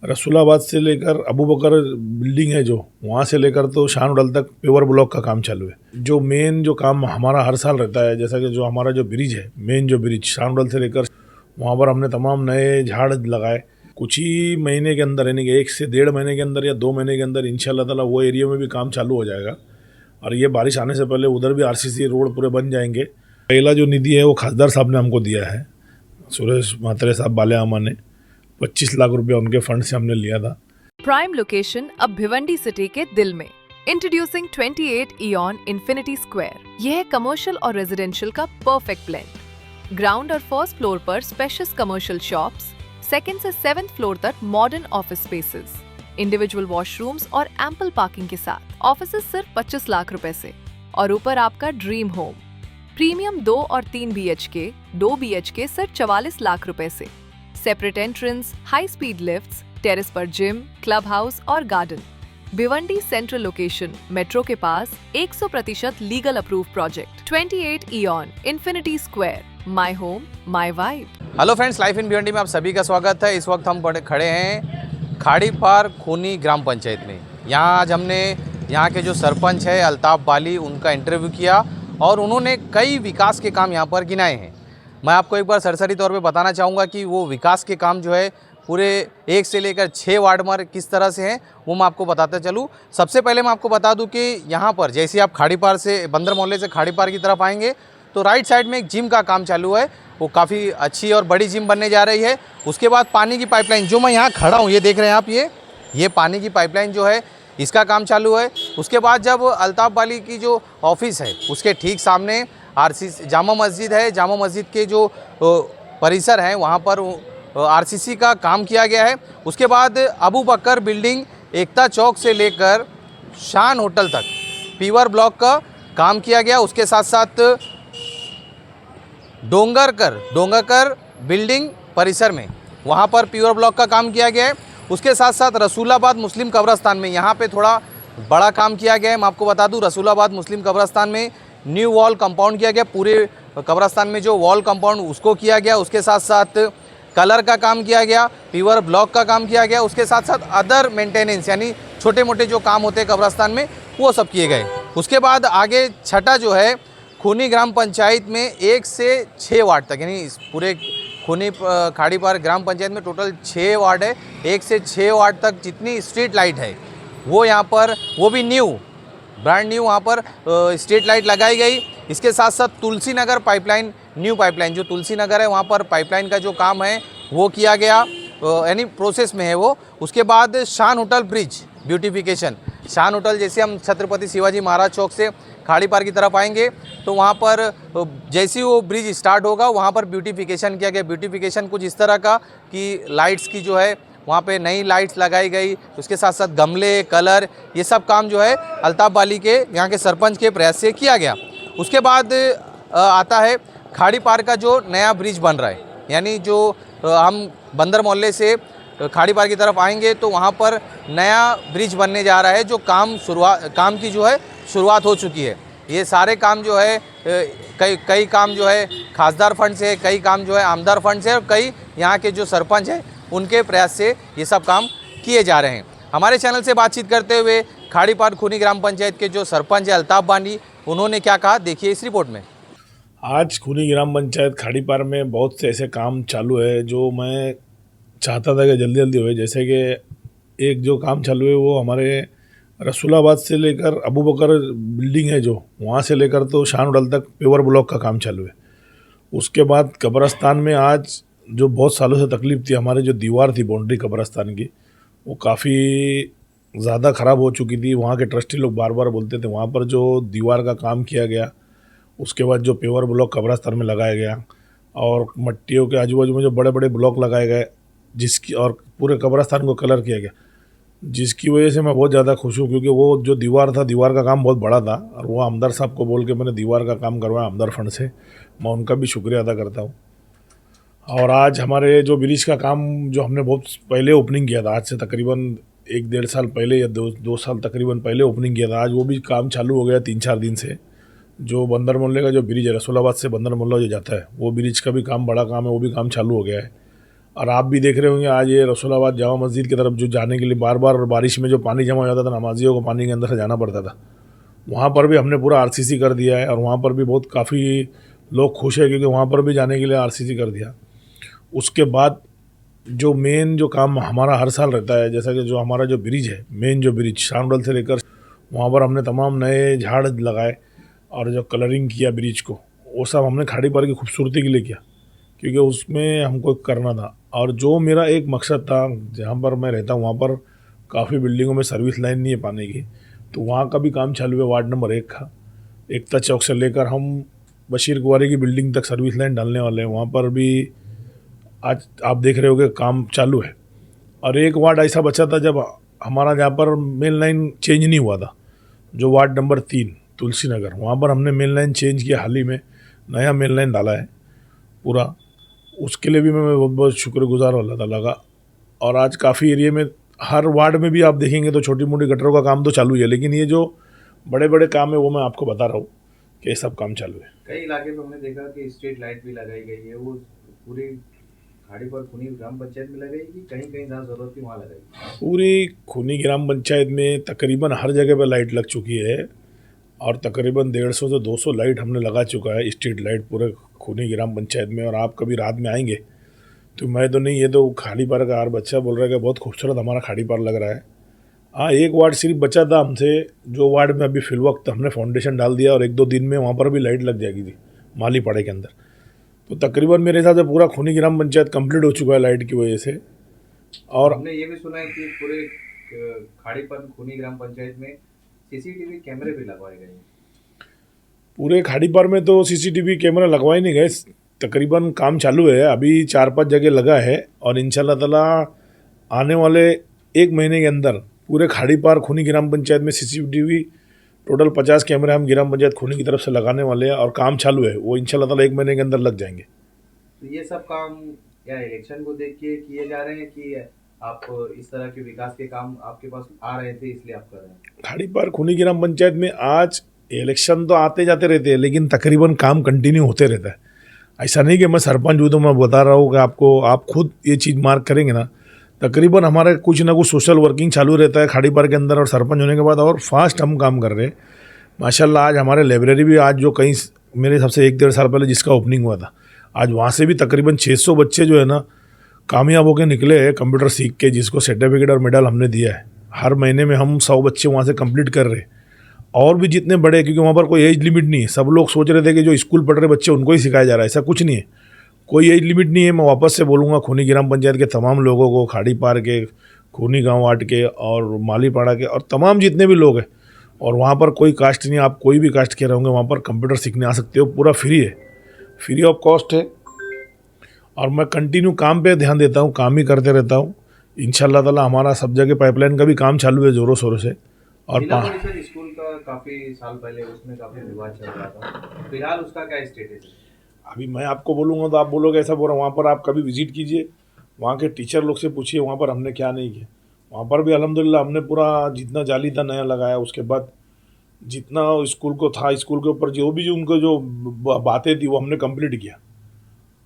रसूलाबाद से लेकर अबू बकर बिल्डिंग है जो वहाँ से लेकर तो शान होटल तक पेवर ब्लॉक का काम चालू है। जो मेन जो काम हमारा हर साल रहता है, जैसा कि जो हमारा जो ब्रिज है, मेन जो ब्रिज शान होटल से लेकर वहाँ पर हमने तमाम नए झाड़ लगाए। कुछ ही महीने के अंदर, यानी कि 1 से 1.5 महीने के अंदर या 2 महीने के अंदर इंशाल्लाह ताला वो एरिया में भी काम चालू हो जाएगा। और ये बारिश आने से पहले उधर भी आरसीसी रोड पूरे बन जाएंगे। पहला जो निधि है वो खासदार साहब ने हमको दिया है, सुरेश म्हात्रे साहब बालेआमा ने 25 लाख रुपया उनके फंड से हमने लिया था। प्राइम लोकेशन अब भिवंडी सिटी के दिल में। Introducing 28 ion infinity square. यह है कमर्शियल और रेजिडेंशियल का परफेक्ट ब्लेंड। ग्राउंड और फर्स्ट फ्लोर पर स्पेशियस कमर्शियल शॉप्स, सेकंड से 7th फ्लोर तक modern office spaces, individual washrooms और एम्पल पार्किंग के साथ। ऑफिसेस सिर्फ 25 लाख रुपए से और ऊपर आपका ड्रीम होम प्रीमियम 2 और 3 BHK, 2 BHK सिर्फ 44 लाख रुपए से। Separate entrance, high speed lifts, terrace पर जिम, क्लब हाउस और garden. Bhiwandi central location, metro के पास 100% legal approve project. 28 ion infinity square, my home my vibe. Hello friends, life in Bhiwandi में आप सभी का स्वागत है। इस वक्त हम खड़े हैं खाड़ी पार खूनी ग्राम पंचायत में। यहाँ आज हमने यहाँ के जो सरपंच है अल्ताफ बाली, उनका इंटरव्यू किया और उन्होंने कई विकास के काम यहाँ पर गिनाए हैं। मैं आपको एक बार सरसरी तौर पे बताना चाहूँगा कि वो विकास के काम जो है पूरे 1 से लेकर 6 वार्ड में किस तरह से हैं, वो मैं आपको बताता चलूँ। सबसे पहले मैं आपको बता दूं कि यहाँ पर जैसे आप खाड़ी पार से, बंदर मोहल्ले से खाड़ी पार की तरफ आएंगे तो राइट साइड में एक जिम का काम चालू है। वो काफ़ी अच्छी और बड़ी जिम बनने जा रही है। उसके बाद पानी की पाइपलाइन, जो मैं यहाँ खड़ा हूँ, ये देख रहे हैं आप, ये पानी की पाइपलाइन जो है इसका काम चालू है। उसके बाद जब अल्ताफ बाली की जो ऑफिस है उसके ठीक सामने आरसीसी जामा मस्जिद है। जामा मस्जिद के जो परिसर हैं वहाँ पर आरसीसी का काम किया गया है। उसके बाद अबू बकर बिल्डिंग, एकता चौक से लेकर शान होटल तक पीवर ब्लॉक का काम किया गया। उसके साथ साथ डोंगरकर बिल्डिंग परिसर में वहाँ पर पीवर ब्लॉक का काम किया गया है। उसके साथ साथ रसूलाबाद मुस्लिम कब्रस्तान में यहाँ पे थोड़ा बड़ा काम किया गया है। मैं आपको बता दूँ, रसूलाबाद मुस्लिम कब्रस्तान में न्यू वॉल कंपाउंड किया गया। पूरे कब्रस्तान में जो वॉल कंपाउंड उसको किया गया। उसके साथ साथ कलर का काम किया गया, पीवर ब्लॉक का काम किया गया। उसके साथ साथ अदर मेंटेनेंस, यानी छोटे मोटे जो काम होते हैं कब्रस्तान में, वो सब किए गए। उसके बाद आगे छठा जो है खूनी ग्राम पंचायत में 1 से 6 वार्ड तक, यानी इस पूरे खूनी खाड़ी पार ग्राम पंचायत में टोटल 6 वार्ड है। 1 से 6 वार्ड तक जितनी स्ट्रीट लाइट है वो यहाँ पर, वो भी न्यू, ब्रांड न्यू वहाँ पर स्ट्रीट लाइट लगाई गई। इसके साथ साथ Tulsi Nagar pipeline, new pipeline जो तुलसी नगर है वहाँ पर पाइपलाइन का जो काम है वो किया गया, यानी प्रोसेस में है वो। उसके बाद शान होटल ब्रिज ब्यूटिफिकेशन। शान होटल, जैसे हम छत्रपति शिवाजी महाराज चौक से खाड़ी पार की तरफ आएंगे तो वहाँ पर जैसे ही वो ब्रिज स्टार्ट होगा वहाँ पर ब्यूटिफिकेशन किया गया। ब्यूटिफिकेशन कुछ इस तरह का कि लाइट्स की जो है वहाँ पे नई लाइट्स लगाई गई। उसके साथ साथ गमले, कलर, ये सब काम जो है अल्ताफ बाली के, यहाँ के सरपंच के प्रयास से किया गया। उसके बाद आता है खाड़ी पार का जो नया ब्रिज बन रहा है, यानी जो हम बंदर मोहल्ले से खाड़ी पार की तरफ आएंगे तो वहाँ पर नया ब्रिज बनने जा रहा है। जो काम की जो है शुरुआत हो चुकी है। ये सारे काम जो है कई काम जो है खासदार फंड से, कई काम जो है आमदार फंड से, और कई यहाँ के जो सरपंच हैं उनके प्रयास से ये सब काम किए जा रहे हैं। हमारे चैनल से बातचीत करते हुए खाड़ी पार खूनी ग्राम पंचायत के जो सरपंच है अल्ताफ बाली, उन्होंने क्या कहा, देखिए इस रिपोर्ट में। आज खूनी ग्राम पंचायत खाड़ी पार में बहुत से ऐसे काम चालू है जो मैं चाहता था कि जल्दी जल्दी होए। जैसे कि एक जो काम चालू है वो हमारे रसूलाबाद से लेकर अबू बकर बिल्डिंग है जो वहाँ से लेकर तो शान होटल तक पेवर ब्लॉक का काम चालू है। उसके बाद कब्रस्तान में आज जो बहुत सालों से तकलीफ़ थी, हमारी जो दीवार थी बाउंड्री कब्रस्तान की, वो काफ़ी ज़्यादा ख़राब हो चुकी थी। वहाँ के ट्रस्टी लोग बार बार बोलते थे, वहाँ पर जो दीवार का काम किया गया, उसके बाद जो पेवर ब्लॉक कब्रस्तान में लगाया गया और मट्टियों के आजू बाजू में जो बड़े बड़े ब्लॉक लगाए गए, जिसकी और पूरे कब्रस्तान को कलर किया गया, जिसकी वजह से मैं बहुत ज़्यादा खुश हूँ। क्योंकि वो जो दीवार था, दीवार का काम बहुत बड़ा था और वो आमदार साहब को बोल के मैंने दीवार का काम करवाया आमदार फंड से। मैं उनका भी शुक्रिया अदा करता हूँ। और आज हमारे जो ब्रिज का काम जो हमने बहुत पहले ओपनिंग किया था, आज से तकरीबन 1-1.5 साल पहले या 2 साल तकरीबन पहले ओपनिंग किया था, आज वो भी काम चालू हो गया 3-4 दिन से। जो बंदर मोहल्ले का जो ब्रिज है, रसूलाबाद से बंदर मोहल्ला जो जाता है, वो ब्रिज का भी काम, बड़ा काम है, वो भी काम चालू हो गया है। और आप भी देख रहे होंगे आज ये रसूलाबाद जामा मस्जिद की तरफ जो जाने के लिए बार बार बारिश में जो पानी जमा हो जाता था, नमाजियों को पानी के अंदर से जाना पड़ता था, वहाँ पर भी हमने पूरा आरसीसी कर दिया है और वहाँ पर भी बहुत काफ़ी लोग खुश है क्योंकि वहाँ पर भी जाने के लिए आरसीसी कर दिया। उसके बाद जो मेन जो काम हमारा हर साल रहता है, जैसा कि जो हमारा जो ब्रिज है, मेन जो ब्रिज शामडल से लेकर वहाँ पर हमने तमाम नए झाड़ लगाए और जो कलरिंग किया ब्रिज को, वो सब हमने खाड़ी पार की खूबसूरती के लिए किया क्योंकि उसमें हमको करना था। और जो मेरा एक मकसद था, जहाँ पर मैं रहता हूँ वहाँ पर काफ़ी बिल्डिंगों में सर्विस लाइन नहीं है पानी की, तो वहाँ का भी काम चालू है। वार्ड नंबर 1 का एकता चौक से लेकर हम बशीर कुंवारी की बिल्डिंग तक सर्विस लाइन डालने वाले हैं। वहाँ पर भी आज आप देख रहे हो कि काम चालू है। और एक वार्ड ऐसा बचा था जब हमारा जहाँ पर मेन लाइन चेंज नहीं हुआ था, जो वार्ड नंबर 3 तुलसी नगर, वहाँ पर हमने मेन लाइन चेंज किया, हाल ही में नया मेन लाइन डाला है पूरा। उसके लिए भी मैं बहुत बहुत शुक्रगुजार अल्लाह ताला का। और आज काफ़ी एरिया में हर वार्ड में भी आप देखेंगे तो छोटी मोटी गटरों का काम तो चालू ही है, लेकिन ये जो बड़े बड़े काम है वो मैं आपको बता रहा हूँ कि ये सब काम चालू है। कई इलाके में हमने देखा कि स्ट्रीट लाइट भी लगाई गई है, वो पूरी खाड़ी पर खुनी ग्राम पंचायत में लगाई, कहीं कहीं जहाँ जरूरत थी वहाँ लगाई। पूरी खूनी ग्राम पंचायत में तकरीबन हर जगह पर लाइट लग चुकी है और तकरीबन 150 से 200 लाइट हमने लगा चुका है, स्ट्रीट लाइट पूरे खूनी ग्राम पंचायत में। और आप कभी रात में आएंगे तो मैं तो नहीं, ये तो खाड़ी पार का हर बच्चा बोल रहा है कि बहुत खूबसूरत हमारा खाड़ी पार लग रहा है। हाँ, एक वार्ड सिर्फ बचा था हमसे, जो वार्ड में अभी फिल वक्त हमने फाउंडेशन डाल दिया और 1-2 दिन में वहाँ पर भी लाइट लग जाएगी थी माली पाड़े के अंदर। तो तकरीबन मेरे हिसाब से पूरा खूनी ग्राम पंचायत कंप्लीट हो चुका है लाइट की वजह से। और हमने ये भी सुना है कि पूरे खाड़ी पर खुनी ग्राम पंचायत में सीसीटीवी कैमरे भी लगवाए गए हैं। पूरे खाड़ी पार में तो सीसीटीवी कैमरा लगवाए नहीं गए, तकरीबन काम चालू है, अभी 4-5 जगह लगा है और इंशाल्लाह ताला आने वाले 1 महीने के अंदर पूरे खाड़ी पार खूनी ग्राम पंचायत में सीसीटीवी टोटल 50 कैमरे हम ग्राम पंचायत खूनी की तरफ से लगाने वाले हैं और काम चालू है, वो इंशाल्लाह ताला 1 महीने के अंदर लग जाएंगे। तो ये सब काम क्या इलेक्शन को देख के किए जा रहे हैं कि आप इस तरह के विकास के काम आपके पास आ रहे थे इसलिए आप कर रहे हैं? खाड़ी पार खूनी ग्राम पंचायत में आज इलेक्शन तो आते जाते रहते हैं, लेकिन तकरीबन काम कंटिन्यू होते रहता है। ऐसा नहीं कि मैं सरपंच हूँ तो मैं बता रहा हूँ कि आपको, आप खुद ये चीज़ मार्क करेंगे ना, तकरीबन हमारे कुछ ना कुछ सोशल वर्किंग चालू रहता है खाड़ी पार के अंदर। और सरपंच होने के बाद और फास्ट हम काम कर रहे हैं माशाल्लाह। आज हमारे लाइब्रेरी भी आज जो कहीं मेरे हिसाब से 1-1.5 साल पहले जिसका ओपनिंग हुआ था, आज वहाँ से भी तकरीबन 600 बच्चे जो है ना कामयाब होकर निकले हैं कंप्यूटर सीख के, जिसको सर्टिफिकेट और मेडल हमने दिया है। हर महीने में हम 100 बच्चे वहाँ से कंप्लीट कर रहे हैं और भी जितने बड़े, क्योंकि वहाँ पर कोई एज लिमिट नहीं है। सब लोग सोच रहे थे कि जो स्कूल पढ़ रहे बच्चे उनको ही सिखाया जा रहा है, ऐसा कुछ नहीं है, कोई एज लिमिट नहीं है। मैं वापस से बोलूँगा खूनी ग्राम पंचायत के तमाम लोगों को, खाड़ी पार के, खूनी गाँव वार्ड के और मालीपाड़ा के और तमाम जितने भी लोग हैं, और वहाँ पर कोई कास्ट नहीं, आप कोई भी कास्ट के रहोगे वहाँ पर कंप्यूटर सीखने आ सकते हो, पूरा फ्री है, फ्री ऑफ कॉस्ट है। और मैं कंटिन्यू काम पे ध्यान देता हूँ, काम ही करते रहता हूँ। इंशाल्लाह ताला हमारा सब जगह पाइपलाइन का भी काम चालू है ज़ोरों शोरों से। और जिला परिषद स्कूल का काफी साल पहले उसमें काफी विवाद चल रहा था, फिलहाल उसका क्या स्टेटस है? अभी मैं आपको बोलूँगा तो आप बोलोगे ऐसा बोल रहा हूँ, वहाँ पर आप कभी विजिट कीजिए, वहाँ के टीचर लोग से पूछिए वहाँ पर हमने क्या नहीं किया। वहाँ पर भी अल्हम्दुलिल्लाह हमने पूरा जितना जाली था नया लगाया, उसके बाद जितना स्कूल को था, स्कूल के ऊपर जो भी उनको जो बातें थी वो हमने कंप्लीट किया।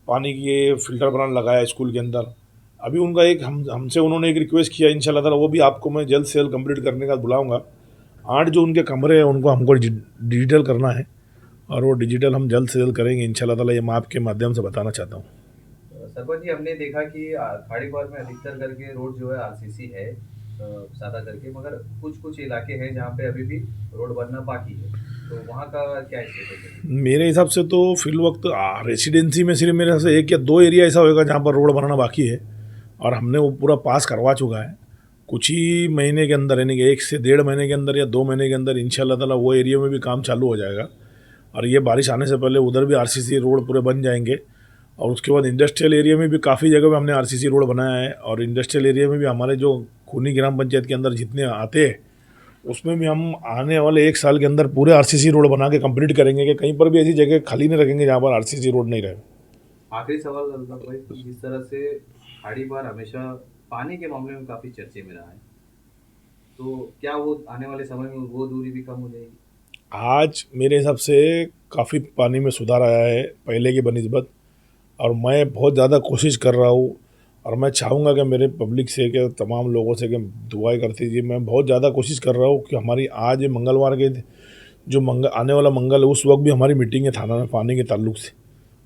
पानी की ये फिल्टर बनाना लगाया स्कूल के अंदर। अभी उनका एक हमसे उन्होंने एक रिक्वेस्ट किया, इंशाल्लाह ताला वो भी आपको मैं जल्द से जल्द कंप्लीट करने का बुलाऊंगा। 8 जो उनके कमरे हैं उनको हमको डिजिटल करना है और वो डिजिटल हम जल्द से जल्द करेंगे इंशाल्लाह ताला, ये मैं आपके माध्यम से बताना चाहता हूँ। सरपंच जी, हमने देखा कि खाड़ी पार में अधिकतर करके रोड जो है आरसीसी है, सादा करके, मगर कुछ कुछ इलाके हैं जहाँ पे अभी भी रोड बनना बाकी है, तो वहाँ का क्या स्टेटस है? मेरे हिसाब से तो फिल वक्त रेसिडेंसी में सिर्फ मेरे हिसाब से 1 या 2 एरिया ऐसा होगा जहाँ पर रोड बनाना बाकी है और हमने वो पूरा पास करवा चुका है। कुछ ही महीने के अंदर, यानी कि 1 से 1.5 महीने के अंदर या 2 महीने के अंदर इंशाल्लाह ताला वो एरिया में भी काम चालू हो जाएगा। और ये बारिश आने से पहले उधर भी आरसीसी रोड पूरे बन जाएंगे। और उसके बाद इंडस्ट्रियल एरिया में भी काफ़ी जगह पे हमने आरसीसी रोड बनाया है और इंडस्ट्रियल एरिया में भी हमारे जो खूनी ग्राम पंचायत के अंदर जितने आते हैं उसमें भी हम आने वाले 1 साल के अंदर पूरे आरसीसी रोड बना के कंप्लीट करेंगे कि कहीं पर भी ऐसी जगह खाली नहीं रखेंगे जहाँ पर आरसीसी रोड नहीं रहे। आखिरी सवाल अल्ताफ भाई, जिस तरह से खाड़ी पार हमेशा पानी के मामले में काफ़ी चर्चे में रहा है, तो क्या वो आने वाले समय में वो दूरी भी कम हो जाएगी? आज मेरे हिसाब से काफ़ी पानी में सुधार आया है पहले की बनिस्बत, और मैं बहुत ज़्यादा कोशिश कर रहा हूँ और मैं चाहूँगा कि मेरे पब्लिक से कि तमाम लोगों से कि दुआएं करती दीजिए। मैं बहुत ज़्यादा कोशिश कर रहा हूँ कि हमारी आज मंगलवार के जो आने वाला मंगल है उस वक्त भी हमारी मीटिंग है थाना में पानी के ताल्लुक से,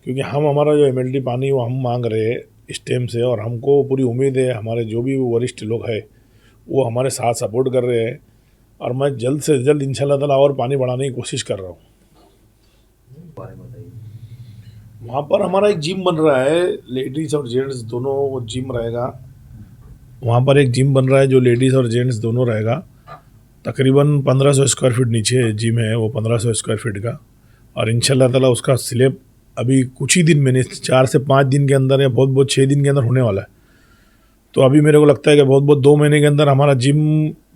क्योंकि हम हमारा जो एमएलडी पानी वो हम मांग रहे हैं इस टाइम से, और हमको पूरी उम्मीद है हमारे जो भी वरिष्ठ लोग हैं वो हमारे साथ सपोर्ट कर रहे हैं, और मैं जल्द से जल्द इंशाल्लाह ताला और पानी बढ़ाने की कोशिश कर रहा हूँ। बारे में बताइए। वहाँ पर हमारा एक जिम बन रहा है, लेडीज़ और जेंट्स दोनों जिम रहेगा। वहाँ पर एक जिम बन रहा है जो लेडीज़ और जेंट्स दोनों रहेगा। तकरीबन 1500 स्क्वायर फीट नीचे जिम है वो, 1500 स्क्वायर फीट का, और इंशाल्लाह ताला उसका स्लैब अभी कुछ ही दिन में, 4 से 5 दिन के अंदर या बहुत बहुत 6 दिन के अंदर होने वाला है। तो अभी मेरे को लगता है कि बहुत बहुत 2 महीने के अंदर हमारा जिम,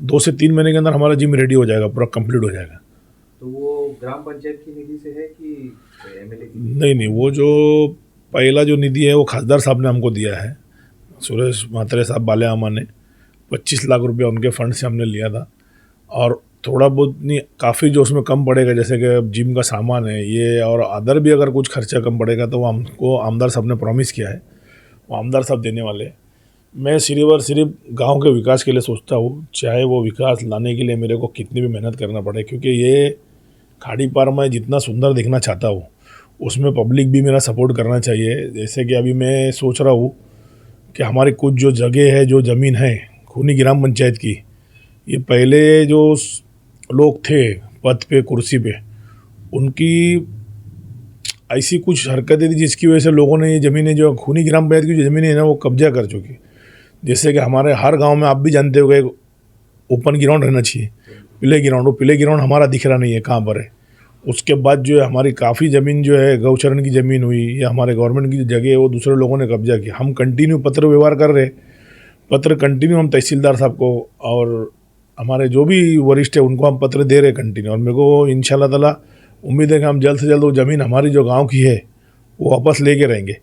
2 से 3 महीने के अंदर हमारा जिम रेडी हो जाएगा, पूरा कंप्लीट हो जाएगा। तो वो ग्राम पंचायत की निधि से है कि एमएलए की? नहीं, वो जो पहला जो निधि है वो खासदार साहब ने हमको दिया है, सुरेश म्हात्रे साहब बालेआमा ने 25 लाख रुपया उनके फंड से हमने लिया था। और थोड़ा बहुत नहीं, काफ़ी जो उसमें कम पड़ेगा, जैसे कि जिम का सामान है ये और अदर भी अगर कुछ खर्चा कम पड़ेगा तो वो हमको आमदार साहब ने प्रॉमिस किया है, वो आमदार साहब देने वाले हैं। मैं सिर्फ और सिर्फ गांव के विकास के लिए सोचता हूँ, चाहे वो विकास लाने के लिए मेरे को कितनी भी मेहनत करना पड़े, क्योंकि ये खाड़ी पार मैं जितना सुंदर देखना चाहता हूँ उसमें पब्लिक भी मेरा सपोर्ट करना चाहिए। जैसे कि अभी मैं सोच रहा हूँ कि हमारी कुछ जो जगह है, जो ज़मीन है खूनी ग्राम पंचायत की, ये पहले जो लोग थे पद पे कुर्सी पे, उनकी ऐसी कुछ हरकतें थी जिसकी वजह से लोगों ने ये ज़मीनें, जो खूनी ग्राम पंचायत की जो ज़मीनें है ना, वो कब्जा कर चुकी। जैसे कि हमारे हर गांव में आप भी जानते हो कि ओपन ग्राउंड रहना चाहिए, प्ले ग्राउंड, वो प्ले ग्राउंड हमारा दिख रहा नहीं है कहाँ पर है। उसके बाद जो है हमारी काफ़ी ज़मीन जो है गौचरण की ज़मीन हुई या हमारे गवर्नमेंट की जगह है वो दूसरे लोगों ने कब्जा किया। हम कंटिन्यू पत्र व्यवहार कर रहे, पत्र कंटिन्यू हम तहसीलदार साहब को और हमारे जो भी वरिष्ठ है उनको हम पत्र दे रहे कंटिन्यू, और मेरे को इंशाल्लाह ताला उम्मीद है कि हम जल्द से जल्द वो ज़मीन हमारी जो गांव की है वो वापस लेके रहेंगे।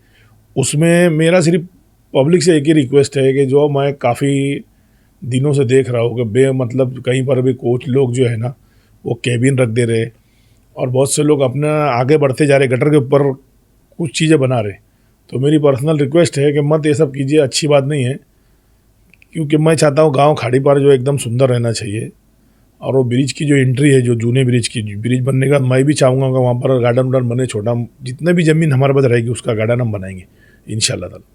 उसमें मेरा सिर्फ पब्लिक से एक ही रिक्वेस्ट है कि जो मैं काफ़ी दिनों से देख रहा हूँ कि मतलब कहीं पर भी कोच लोग जो है ना वो कैबिन रख दे रहे, और बहुत से लोग अपना आगे बढ़ते जा रहे, गटर के ऊपर कुछ चीज़ें बना रहे। तो मेरी पर्सनल रिक्वेस्ट है कि मत ये सब कीजिए, अच्छी बात नहीं है, क्योंकि मैं चाहता हूँ गांव खाड़ी पार जो एकदम सुंदर रहना चाहिए। और वो ब्रिज की जो एंट्री है, जो जूने ब्रिज की, ब्रिज बनने का मैं भी चाहूँगा कि वहाँ पर गार्डन वार्डन बने, छोटा जितने भी ज़मीन हमारे पास रहेगी उसका गार्डन हम बनाएंगे इंशाल्लाह ताला।